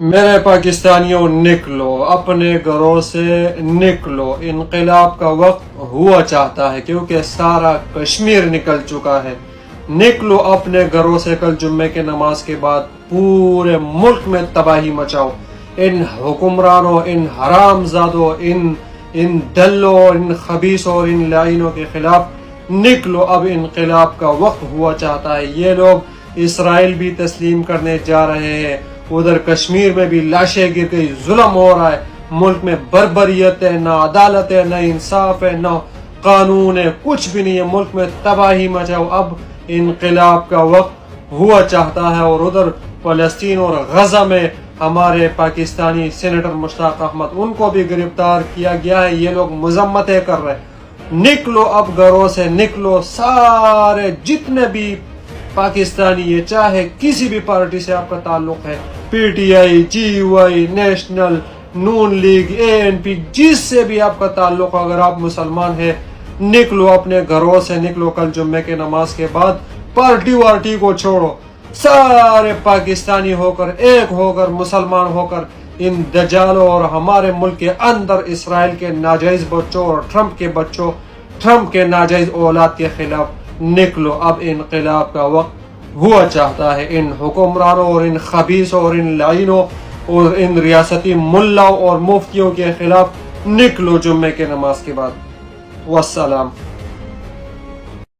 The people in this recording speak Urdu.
میرے پاکستانیوں نکلو، اپنے گھروں سے نکلو، انقلاب کا وقت ہوا چاہتا ہے کیونکہ سارا کشمیر نکل چکا ہے۔ نکلو اپنے گھروں سے، کل جمعے کے نماز کے بعد پورے ملک میں تباہی مچاؤ، ان حکمرانوں، ان حرام زادوں، ان دلوں، ان خبیثوں اور ان لائنوں کے خلاف نکلو۔ اب انقلاب کا وقت ہوا چاہتا ہے۔ یہ لوگ اسرائیل بھی تسلیم کرنے جا رہے ہیں، ادھر کشمیر میں بھی لاشیں گر گئی، ظلم ہو رہا ہے، ملک میں بربریت ہے، نہ عدالت ہے، نہ انصاف ہے، نہ قانون ہے، کچھ بھی نہیں ہے، ملک میں تباہی مچاؤ۔ اب انقلاب کا وقت ہوا چاہتا ہے۔ اور ادھر فلسطین اور غزہ میں ہمارے پاکستانی سینیٹر مشتاق احمد، ان کو بھی گرفتار کیا گیا ہے، یہ لوگ مذمتیں کر رہے ہیں۔ نکلو اب گھروں سے، نکلو سارے جتنے بھی پاکستانی، یہ چاہے کسی بھی پارٹی سے آپ کا تعلق ہے، P T I, J U I, national, Noon league, A N P, جس سے بھی آپ کا تعلق، اگر آپ مسلمان ہیں، نکلو اپنے گھروں سے، نکلو کل جمعے کے نماز کے بعد، پارٹی وارٹی کو چھوڑو، سارے پاکستانی ہو کر، ایک ہو کر، مسلمان ہو کر، ان دجالوں اور ہمارے ملک کے اندر اسرائیل کے ناجائز بچوں اور ٹرمپ کے بچوں، ٹرمپ کے ناجائز اولاد کے خلاف نکلو۔ اب انقلاب کا وقت ہوا چاہتا ہے۔ ان حکمرانوں اور ان خبیثوں اور ان لائنوں اور ان ریاستی ملاؤں اور مفتیوں کے خلاف نکلو جمعے کے نماز کے بعد۔ والسلام۔